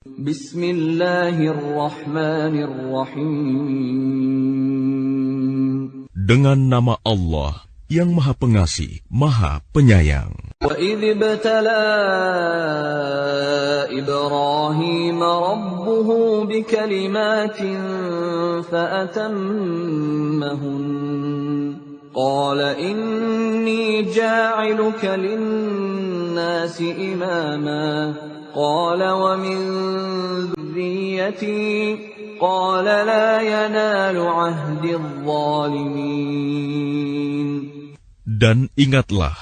Bismillahirrahmanirrahim. Dengan nama Allah yang Maha Pengasih, Maha Penyayang. وَإِذِ ابْتَلَى إِبْرَاهِيمَ رَبُّهُ بِكَلِمَاتٍ فَأَتَمَّهُنَّ قَالَ إِنِّي جَاعِلُكَ لِلنَّاسِ إِمَامًا قَالَ وَمِنْ ذُرِّيَّتِي قَالَ لَا يَنَالُ عَهْدِ الظَّالِمِينَ. Dan ingatlah,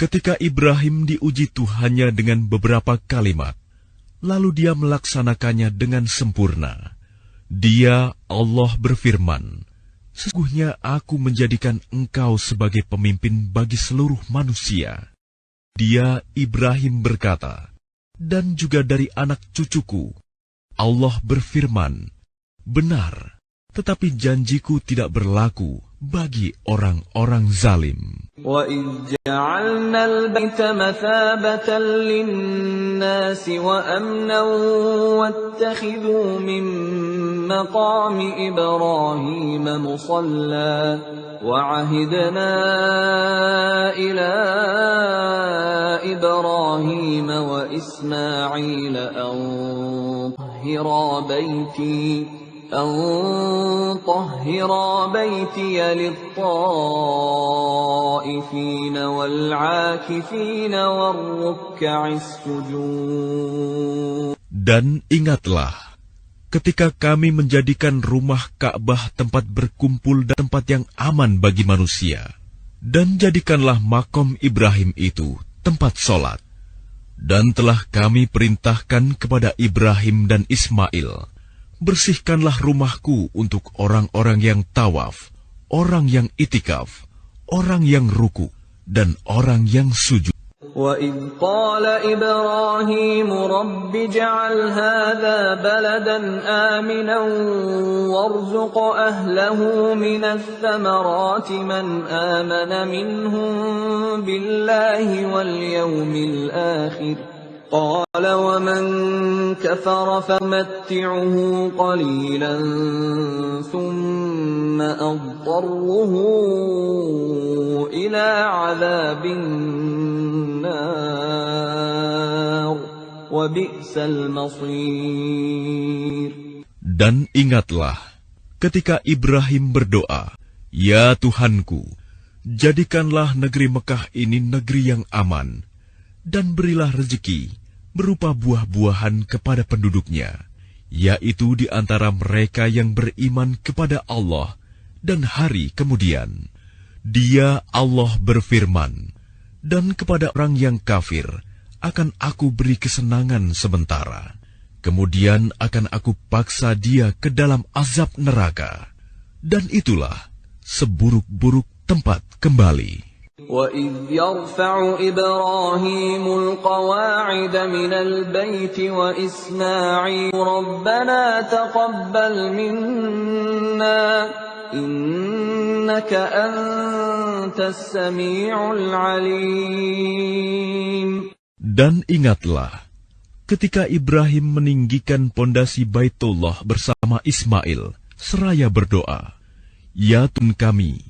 ketika Ibrahim diuji Tuhannya dengan beberapa kalimat, lalu dia melaksanakannya dengan sempurna. Dia, Allah berfirman, "Sesungguhnya aku menjadikan engkau sebagai pemimpin bagi seluruh manusia." Dia, Ibrahim berkata, "Dan juga dari anak cucuku." Allah berfirman, "Benar, tetapi janjiku tidak berlaku bagi orang-orang zalim." وَإِذْ جَعَلْنَا الْبَيْتَ مَثَابَةً لِلنَّاسِ وَأَمْنًا وَاتَّخِذُوا مِن مَّقَامِ إِبْرَاهِيمَ مُصَلًّى وَعَهِدْنَا إِلَىٰ إِبْرَاهِيمَ وَإِسْمَاعِيلَ أَن طَهِّرَا بَيْتِيَ لِلطَّائِفِينَ وَالْعَاكِفِينَ وَالرُّكَّعِ السُّجُودِ. Dan ingatlah, ketika kami menjadikan rumah Ka'bah tempat berkumpul dan tempat yang aman bagi manusia, dan jadikanlah makom Ibrahim itu tempat solat. Dan telah kami perintahkan kepada Ibrahim dan Ismail, bersihkanlah rumahku untuk orang-orang yang tawaf, orang yang itikaf, orang yang ruku, dan orang yang sujud. وَإِذْ قَالَ إِبْرَاهِيمُ رَبِّ اجْعَلْ هَٰذَا بَلَدًا آمِنًا وَارْزُقْ أَهْلَهُ مِنَ الثَّمَرَاتِ مَنْ آمَنَ مِنْهُم بِاللَّهِ وَالْيَوْمِ الْآخِرِ قَالَ وَمَنْ كَفَرَ فَأُمَتِّعُهُ قَلِيلًا ثُمَّ أَضْطَرُّهُ إِلَىٰ عَذَابِ النَّارِ وَبِئْسَ الْمَصِيرُ. Dan ingatlah, ketika Ibrahim berdoa, "Ya Tuhanku, jadikanlah negeri Mekah ini negeri yang aman, dan berilah rezeki berupa buah-buahan kepada penduduknya, yaitu di antara mereka yang beriman kepada Allah dan hari kemudian." Dia, Allah berfirman, "Dan kepada orang yang kafir akan aku beri kesenangan sementara, kemudian akan aku paksa dia ke dalam azab neraka, dan itulah seburuk-buruk tempat kembali." وَإِذْ يَرْفَعُ إِبْرَاهِيمُ الْقَوَاعِدَ مِنَ الْبَيْتِ وَإِسْمَاعِيلُ رَبَّنَا تَقَبَّلْ مِنَّا إِنَّكَ أَنتَ السَّمِيعُ الْعَلِيمُ. Dan ingatlah, ketika Ibrahim meninggikan pondasi Baitullah bersama Ismail, seraya berdoa, "Ya Tuhan kami,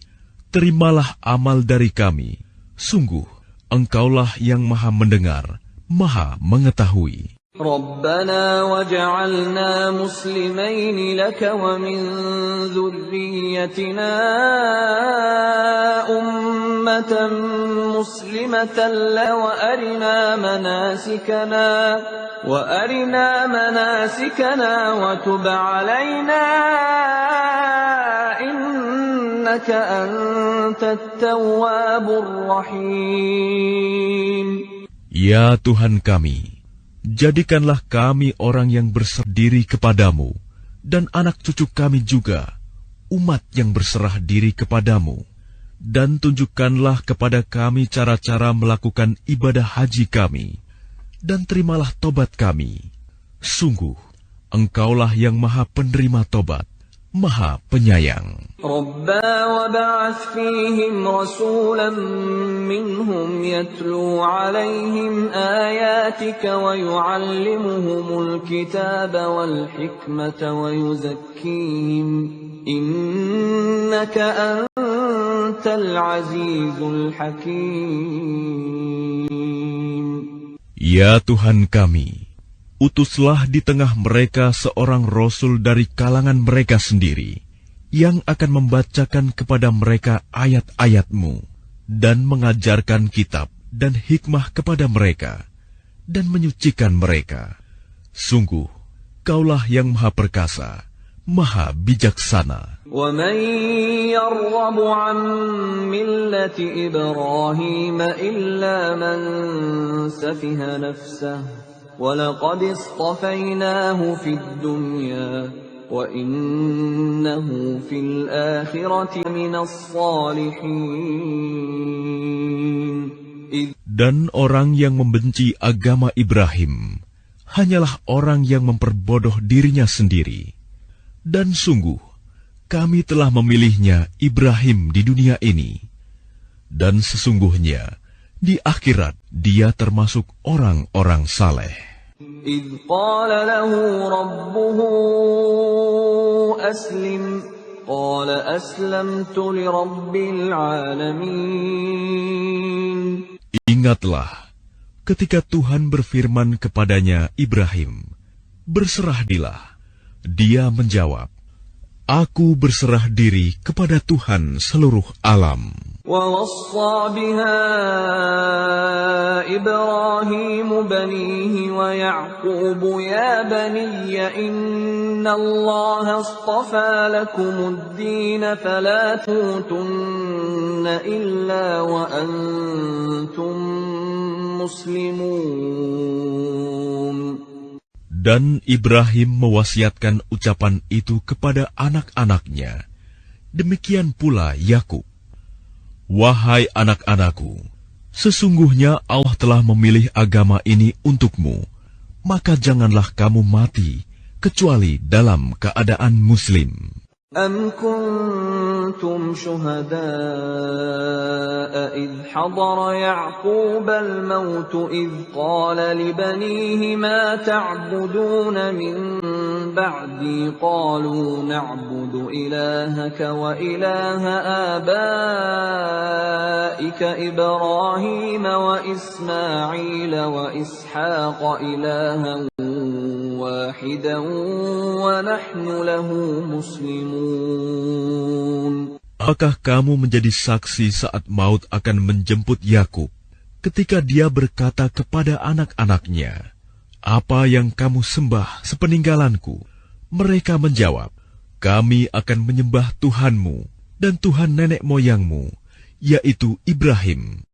terimalah amal dari kami. Sungguh, Engkaulah yang Maha Mendengar, Maha Mengetahui." رَبَّنَا وَاجْعَلْنَا مُسْلِمَيْنِ لَكَ وَمِنْ ذُرِّيَّتِنَا أُمَّةً مُسْلِمَةً لَكَ وَأَرِنَا مَنَاسِكَنَا وَتُبْ عَلَيْنَا إِنَّكَ أَنْتَ التَّوَّابُ الرَّحِيمُ. Ya Tuhan kami, jadikanlah kami orang yang berserah diri kepadamu, dan anak cucu kami juga, umat yang berserah diri kepadamu. Dan tunjukkanlah kepada kami cara-cara melakukan ibadah haji kami, dan terimalah tobat kami. Sungguh, Engkaulah yang Maha Penerima tobat, Maha Penyayang. ربنا وابعث فيهم رسولا منهم يتلو عليهم آياتك ويعلمهم الكتاب والحكمة ويزكيهم إنك أنت العزيز الحكيم. Ya Tuhan kami, utuslah di tengah mereka seorang rasul dari kalangan mereka sendiri, yang akan membacakan kepada mereka ayat-ayat-Mu, dan mengajarkan kitab dan hikmah kepada mereka, dan menyucikan mereka. Sungguh, Kaulah yang Maha Perkasa, Maha Bijaksana. وَمَنْ يَرْغَبُ عَنْ مِلَّةِ إِبْرَاهِيمَ إِلَّا مَنْ سَفِهَ نَفْسَهُ وَلَقَدِ اصْطَفَيْنَاهُ فِي الدُّنْيَا وَإِنَّهُ فِي الْآخِرَةِ مِنَ الصَّالِحِينَ. Dan orang yang membenci agama Ibrahim hanyalah orang yang memperbodoh dirinya sendiri. Dan sungguh, kami telah memilihnya Ibrahim di dunia ini. Dan sesungguhnya, di akhirat dia termasuk orang-orang saleh. إِذْ قَالَ لَهُ رَبُّهُ أَسْلِمْ قَالَ أَسْلَمْتُ لِرَبِّ الْعَالَمِينَ. Ingatlah, ketika Tuhan berfirman kepadanya Ibrahim, berserahdilah. Dia menjawab, Aku berserah diri kepada Tuhan seluruh alam. وَوَصَّى بِهَا إِبْرَاهِيمُ بَنِيهِ وَيَعْقُوبُ يَا بَنِيَّ إِنَّ اللَّهَ اصْطَفَى لَكُمُ الدِّينَ فَلَا تَمُوتُنَّ إِلَّا وَأَنْتُمْ مُسْلِمُونَ. Dan Ibrahim mewasiatkan ucapan itu kepada anak-anaknya. Demikian pula Yakub. Wahai anak-anakku, sesungguhnya Allah telah memilih agama ini untukmu, maka janganlah kamu mati kecuali dalam keadaan Muslim. أَمْ كُنْتُمْ شُهَدَاءَ إِذْ حَضَرَ يَعْقُوبَ الْمَوْتُ إِذْ قَالَ لِبَنِيهِ مَا تَعْبُدُونَ مِنْ بَعْدِي قَالُوا نَعْبُدُ إِلَٰهَكَ وَإِلَٰهَ آبَائِكَ إِبْرَاهِيمَ وَإِسْمَاعِيلَ وَإِسْحَاقَ إِلَٰهًا واحدا ونحن له مسلمون. Apakah kamu menjadi saksi saat maut akan menjemput Yakub, ketika dia berkata kepada anak-anaknya, Apa yang kamu sembah sepeninggalanku? Mereka menjawab, Kami akan menyembah Tuhanmu dan Tuhan nenek moyangmu, yaitu Ibrahim,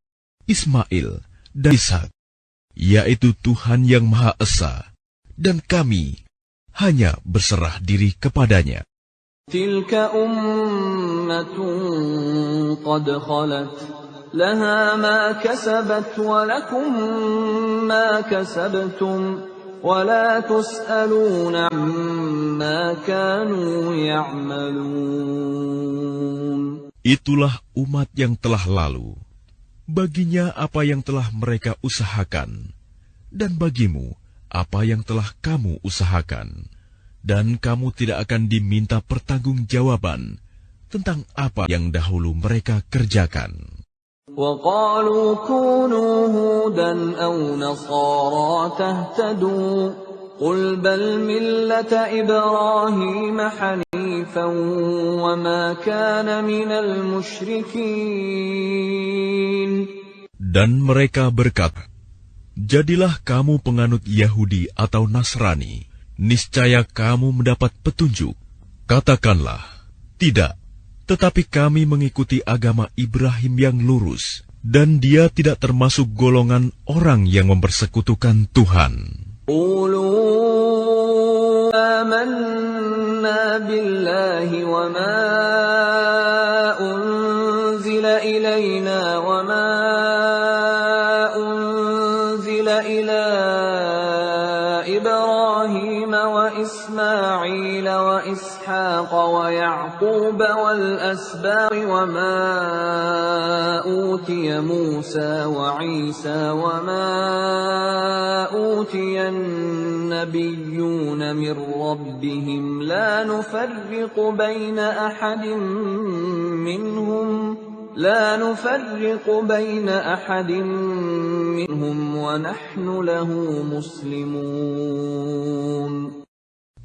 Ismail, dan Ishak, yaitu Tuhan yang Maha Esa, dan kami hanya berserah diri kepadanya. Tilka ummatun qad khalat, laha ma kasabat wa lakum ma kasabtum, wa la tus'aluna amma kanu ya'malun. Itulah umat yang telah lalu. Baginya apa yang telah mereka usahakan, dan bagimu apa yang telah kamu usahakan, dan kamu tidak akan diminta pertanggungjawaban tentang apa yang dahulu mereka kerjakan. وَقَالُوا كُونُوا هُودًا أَوْ نَصَارَىٰ تَهْتَدُوا قُلْ بَلْ مِلَّةَ إِبْرَاهِيمَ حَنِيفًا وَمَا كَانَ مِنَ الْمُشْرِكِينَ. Dan mereka berkata, Jadilah kamu penganut Yahudi atau Nasrani, niscaya kamu mendapat petunjuk. Katakanlah, tidak, tetapi kami mengikuti agama Ibrahim yang lurus, dan dia tidak termasuk golongan orang yang mempersekutukan Tuhan. Qulu amanna billahi wa ma unzila ilayna wa ma إلى إبراهيم إبراهيم وإسماعيل وإسحاق ويعقوب والأسباط وما أوتي موسى وعيسى وما أوتي النبيون من ربهم لا نفرق بين أحد منهم ونحن له مسلمون.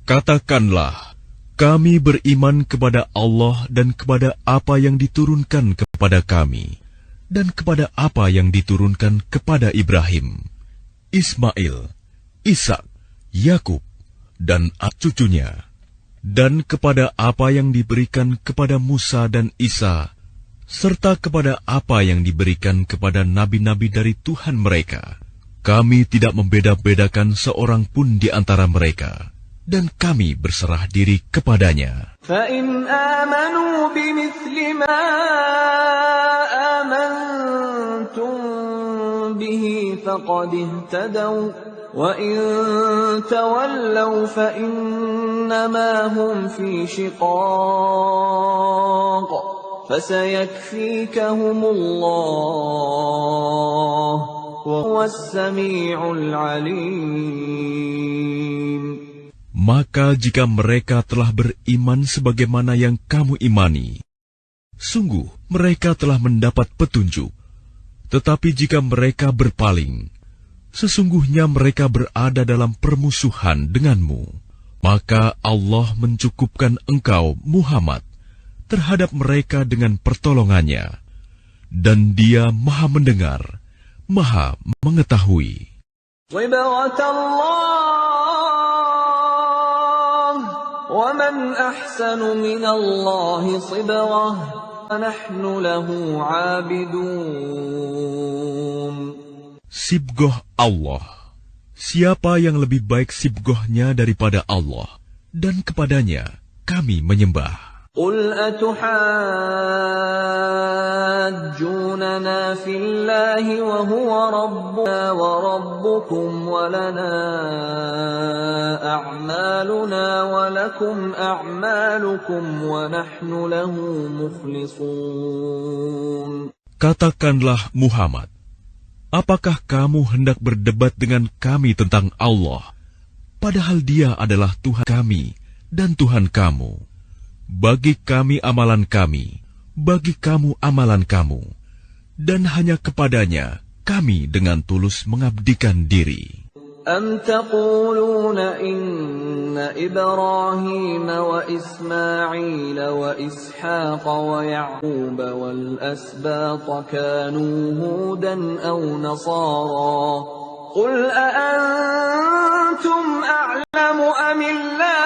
Katakanlah, kami beriman kepada Allah dan kepada apa yang diturunkan kepada kami, dan kepada apa yang diturunkan kepada Ibrahim, Ismail, Ishak, Yakub, dan cucunya, dan kepada apa yang diberikan kepada Musa dan Isa, serta kepada apa yang diberikan kepada nabi-nabi dari Tuhan mereka. Kami tidak membeda-bedakan seorang pun di antara mereka, dan kami berserah diri kepadanya. فَإِنْ آمَنُوا بِمِثْلِ مَا آمَنْتُمْ بِهِ فَقَدِ اهْتَدَوْا وَإِنْ تَوَلَّوْا فَإِنَّمَا هُمْ فِي شِقَاقٍ فَسَيَكْفِيكَهُمُ اللَّهُ وَهُوَ السَّمِيعُ الْعَلِيمُ. Maka jika mereka telah beriman sebagaimana yang kamu imani, sungguh mereka telah mendapat petunjuk. Tetapi jika mereka berpaling, sesungguhnya mereka berada dalam permusuhan denganmu. Maka Allah mencukupkan engkau, Muhammad, terhadap mereka dengan pertolongannya, dan Dia Maha Mendengar, Maha Mengetahui. صِبْغَةَ اللَّهِ وَمَنْ أَحْسَنُ مِنَ اللَّهِ صِبْغَةً وَنَحْنُ لَهُ عَابِدُونَ. Sibgoh Allah. Siapa yang lebih baik sibgohnya daripada Allah, dan kepadanya kami menyembah. قُلْ أَتُحَاجُّونَنَا فِي اللَّهِ وَهُوَ رَبُّنَا وَرَبُّكُمْ وَلَنَا أَعْمَالُنَا وَلَكُمْ أَعْمَالُكُمْ وَنَحْنُ لَهُ مُخْلِصُونَ. Katakanlah Muhammad, apakah kamu hendak berdebat dengan kami tentang Allah, padahal Dia adalah Tuhan kami dan Tuhan kamu? Bagi kami amalan kami, bagi kamu amalan kamu, dan hanya kepadanya kami dengan tulus mengabdikan diri. أَمْ تَقُولُونَ إِنَّ إِبْرَاهِيمَ وَإِسْمَاعِيلَ وَإِسْحَاقَ وَيَعْقُوبَ وَالْأَسْبَاطَ كَانُوا هُودًا أَوْ نَصَارَىٰ قُلْ أَأَنْتُمْ أَعْلَمُ أَمِ اللَّهُ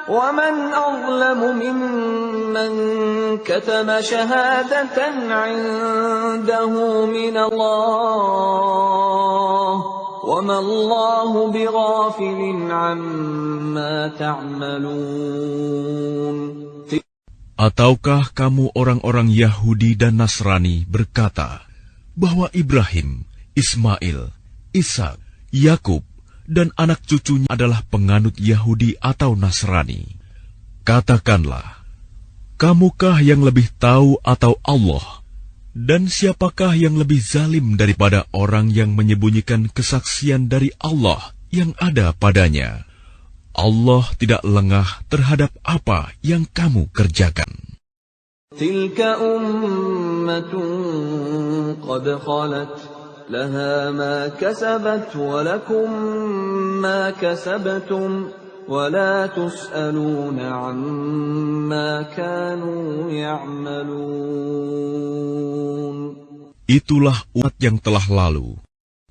وَمَنْ أَظْلَمُ مِمَّنْ كَتَمَ شَهَادَةً عِندَهُ مِنَ اللَّهِ وَمَا اللَّهُ بِغَافِلٍ عَمَّا تَعْمَلُونَ. Ataukah kamu orang-orang Yahudi dan Nasrani berkata bahwa Ibrahim, Ismail, Ishak, Yakub, dan anak cucunya adalah penganut Yahudi atau Nasrani? Katakanlah, kamukah yang lebih tahu atau Allah? Dan siapakah yang lebih zalim daripada orang yang menyembunyikan kesaksian dari Allah yang ada padanya? Allah tidak lengah terhadap apa yang kamu kerjakan. Tilka ummatun qad khalat laha ma kasabat wa lakum ma kasabtum wa la tus'aluna amma kanu ya'malun. Itulah umat yang telah lalu.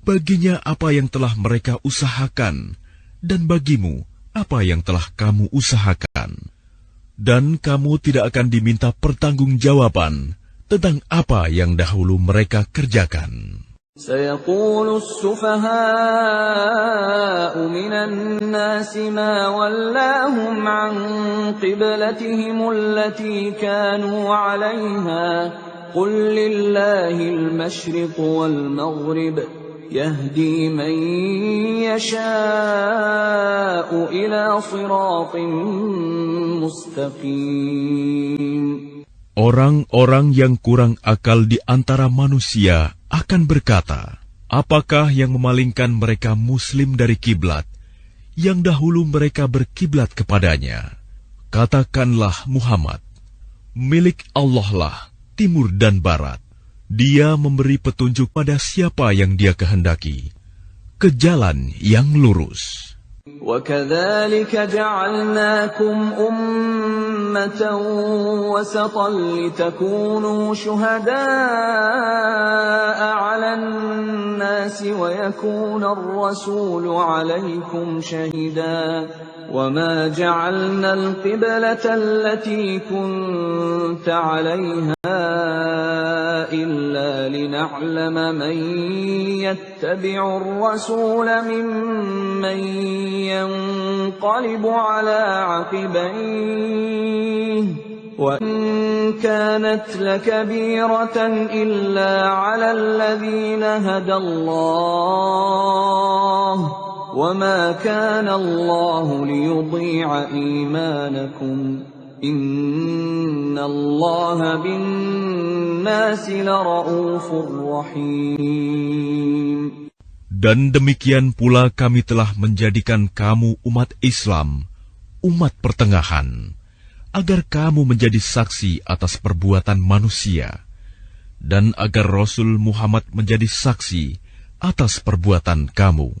Baginya apa yang telah mereka usahakan, dan bagimu apa yang telah kamu usahakan. Dan kamu tidak akan diminta pertanggungjawaban tentang apa yang dahulu mereka kerjakan. سيقول السفهاء من الناس ما ولاهم عن قبلتهم التي كانوا عليها قل لله المشرق والمغرب يهدي من يشاء إلى صراط مستقيم. Orang-orang yang kurang akal di antara manusia akan berkata, apakah yang memalingkan mereka muslim dari kiblat yang dahulu mereka berkiblat kepadanya? Katakanlah Muhammad, milik Allah lah timur dan barat. Dia memberi petunjuk pada siapa yang Dia kehendaki ke jalan yang lurus. وَكَذَلِكَ جَعَلْنَاكُمْ أُمَّةً وَسَطًا لِتَكُونُوا شُهَدَاءَ عَلَى النَّاسِ وَيَكُونَ الرَّسُولُ عَلَيْكُمْ شَهِيدًا وَمَا جَعَلْنَا الْقِبْلَةَ الَّتِي كُنتَ عَلَيْهَا إِلَّا لِنَعْلَمَ مَن يَتَّبِعُ الرَّسُولَ مِمَّن ينقلب على عقبيه وإن كانت لكبيرة إلا على الذين هدى الله وما كان الله ليضيع إيمانكم إن الله بالناس لرءوف رحيم. Dan demikian pula kami telah menjadikan kamu umat Islam, umat pertengahan, agar kamu menjadi saksi atas perbuatan manusia, dan agar Rasul Muhammad menjadi saksi atas perbuatan kamu.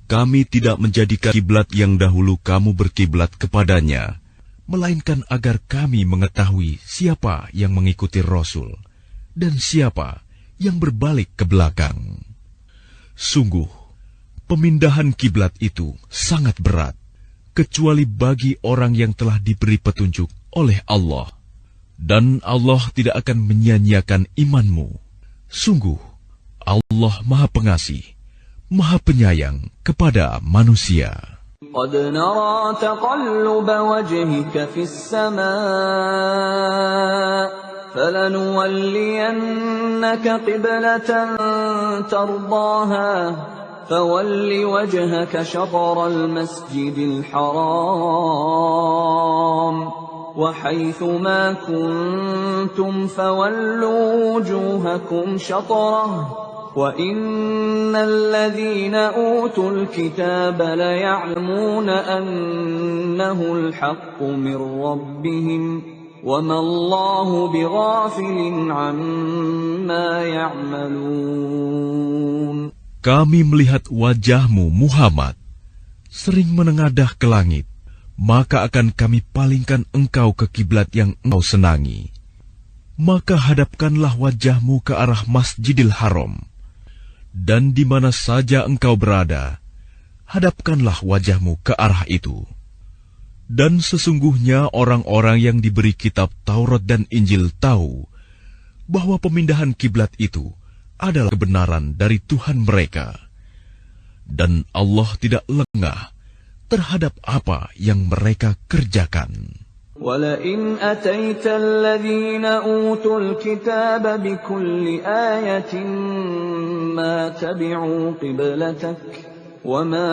Kami tidak menjadikan kiblat yang dahulu kamu berkiblat kepadanya, melainkan agar kami mengetahui siapa yang mengikuti Rasul, dan siapa yang berbalik ke belakang. Sungguh, pemindahan kiblat itu sangat berat, kecuali bagi orang yang telah diberi petunjuk oleh Allah. Dan Allah tidak akan menyia-nyiakan imanmu. Sungguh, Allah Maha Pengasih, Maha Penyayang kepada manusia. قد نرى تقلب وجهك في السماء فلنولينك قبلة ترضاها فول وجهك شطر المسجد الحرام وحيث ما كنتم فولوا وجوهكم شطره وَإِنَّ الَّذِينَ أُوتُوا الْكِتَابَ لَيَعْلَمُونَ أَنَّهُ الْحَقُّ مِنْ رَبِّهِمْ وَمَا اللَّهُ بِغَافِلٍ عَمَّا يَعْمَلُونَ. Kami melihat wajahmu Muhammad sering menengadah ke langit, maka akan kami palingkan engkau ke kiblat yang engkau senangi. Maka hadapkanlah wajahmu ke arah Masjidil Haram. Dan di mana saja engkau berada, hadapkanlah wajahmu ke arah itu. Dan sesungguhnya orang-orang yang diberi kitab Taurat dan Injil tahu bahwa pemindahan kiblat itu adalah kebenaran dari Tuhan mereka. Dan Allah tidak lengah terhadap apa yang mereka kerjakan. وَلَئِنْ أَتَيْتَ الَّذِينَ أُوتُوا الْكِتَابَ بِكُلِّ آيَةٍ مَا تَبِعُوا قِبْلَتَكَ وَمَا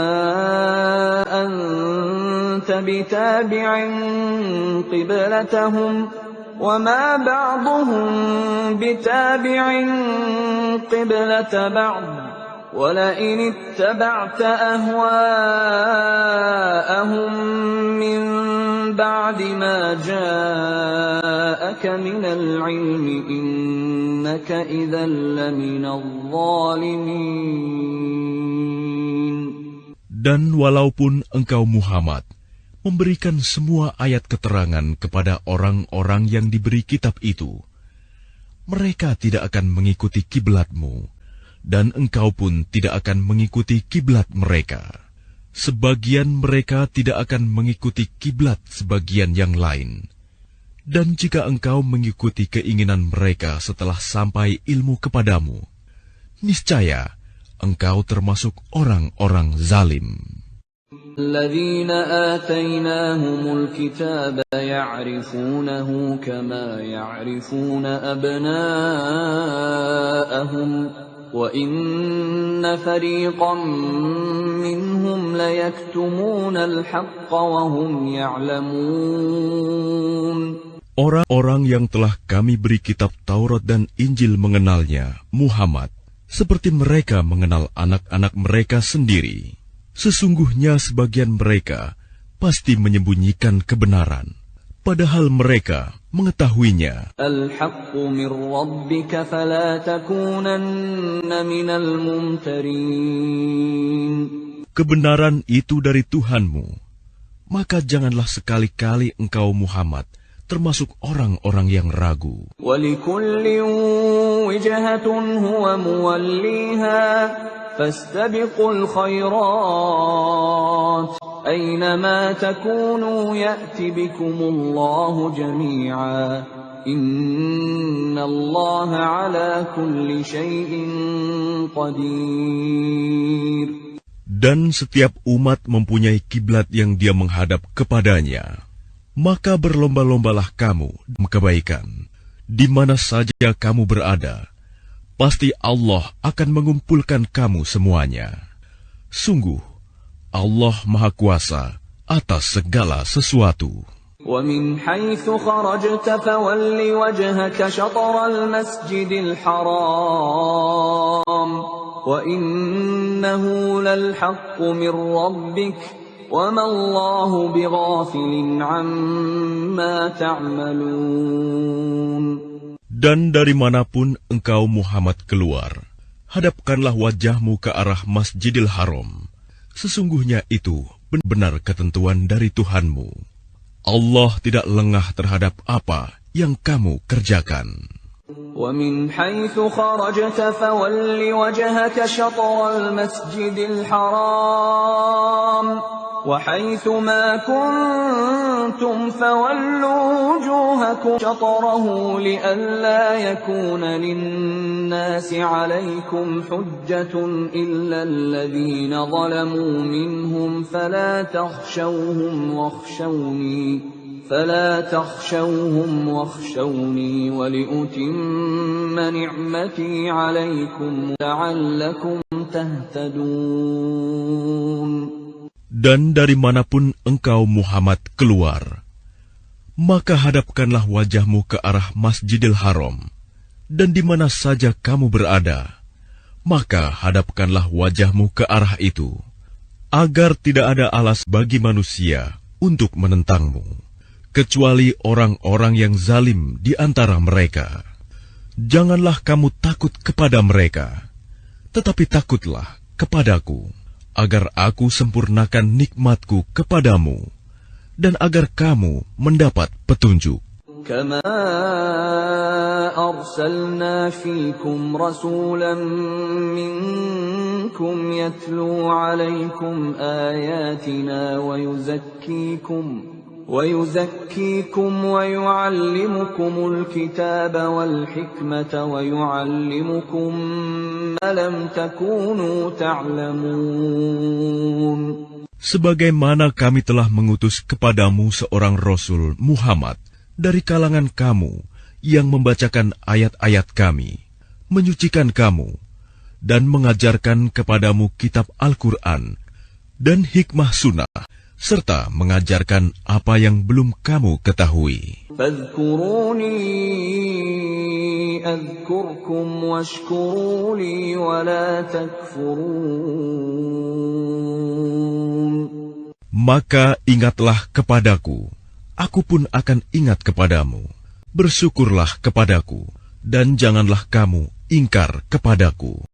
أَنْتَ بِتَابِعٍ قِبْلَتَهُمْ وَمَا بَعْضُهُمْ بِتَابِعٍ قِبْلَةَ بَعْضٍ وَلَئِنِ اتَّبَعْتَ أَهْوَاءَهُمْ مِنْ بَعْدِ مَا جَاءَكَ مِنَ الْعِلْمِ إِنَّكَ إِذًا لَّمِنَ الظَّالِمِينَ. Dan walaupun engkau Muhammad memberikan semua ayat keterangan kepada orang-orang yang diberi kitab itu, mereka tidak akan mengikuti kiblatmu, dan engkau pun tidak akan mengikuti kiblat mereka. Sebagian mereka tidak akan mengikuti kiblat sebagian yang lain. Dan jika engkau mengikuti keinginan mereka setelah sampai ilmu kepadamu, niscaya engkau termasuk orang-orang zalim. الَّذِينَ آتَيْنَاهُمُ الْكِتَابَ يَعْرِفُونَهُ كَمَا يَعْرِفُونَ أَبْنَاءَهُمْ وَإِنَّ فَرِيقًا مِّنْهُمْ لَيَكْتُمُونَ الْحَقَّ وَهُمْ يَعْلَمُونَ. Orang-orang yang telah kami beri kitab Taurat dan Injil mengenalnya, Muhammad, seperti mereka mengenal anak-anak mereka sendiri. Sesungguhnya sebagian mereka pasti menyembunyikan kebenaran, padahal mereka mengetahuinya. Al-haqqu min rabbika fala takunanna minal mumtarin. Kebenaran itu dari Tuhanmu, maka janganlah sekali-kali engkau Muhammad termasuk orang-orang yang ragu. Walikullin wijhatun huwa muwalliha fastabiqul khairat. Aynama takunu ya'ti bikumullahu jami'a. Innallaha ala kulli syai'in qadir. Dan setiap umat mempunyai kiblat yang dia menghadap kepadanya. Maka berlomba-lombalah kamu dalam kebaikan. Di mana saja kamu berada, pasti Allah akan mengumpulkan kamu semuanya. Sungguh, Allah Maha Kuasa atas segala sesuatu. وَمِنْ حَيْثُ خَرَجْتَ فَوَلِّ وَجْهَكَ شَطْرَ الْمَسْجِدِ الْحَرَامِ وَإِنَّهُ لَلْحَقُّ مِنْ رَبِّكَ وَمَا اللَّهُ بِغَافِلٍ عَمَّا تَعْمَلُونَ. Dan dari manapun engkau Muhammad keluar, hadapkanlah wajahmu ke arah Masjidil Haram. Sesungguhnya itu benar ketentuan dari Tuhanmu. Allah tidak lengah terhadap apa yang kamu kerjakan. وَمِنْ حَيْثُ خَرَجْتَ فَوَلِّ وَجْهَكَ شَطْرَ الْمَسْجِدِ الْحَرَامِ وَحَيْثُ مَا كُنْتُمْ فَوَلُّوا وُجُوهَكُمْ شَطْرَهُ لِئَلَّا يَكُونَ لِلنَّاسِ عَلَيْكُمْ حُجَّةٌ إِلَّا الَّذِينَ ظَلَمُوا مِنْهُمْ فلا تخشوهم واخشوني ولأتم نعمتي عليكم لعلكم تهتدون. Dan dari manapun engkau Muhammad keluar, maka hadapkanlah wajahmu ke arah Masjidil Haram, dan di mana saja kamu berada, maka hadapkanlah wajahmu ke arah itu, agar tidak ada alas bagi manusia untuk menentangmu, kecuali orang-orang yang zalim di antara mereka. Janganlah kamu takut kepada mereka, tetapi takutlah kepadaku, agar aku sempurnakan nikmatku kepadamu, dan agar kamu mendapat petunjuk. Kama arsalna fiikum rasulan minkum yatlu alaykum ayatina wa yuzakkikum wa yu'allimukumul kitaba wal hikmata wa yu'allimukum ma lam takunu ta'lamun. Sebagaimana kami telah mengutus kepadamu seorang Rasul Muhammad dari kalangan kamu yang membacakan ayat-ayat kami, menyucikan kamu, dan mengajarkan kepadamu kitab Al-Quran dan hikmah sunnah, serta mengajarkan apa yang belum kamu ketahui. Fadhkuruni adhkurkum washkuruli wa la takfurun. Maka ingatlah kepadaku, aku pun akan ingat kepadamu. Bersyukurlah kepadaku, dan janganlah kamu ingkar kepadaku.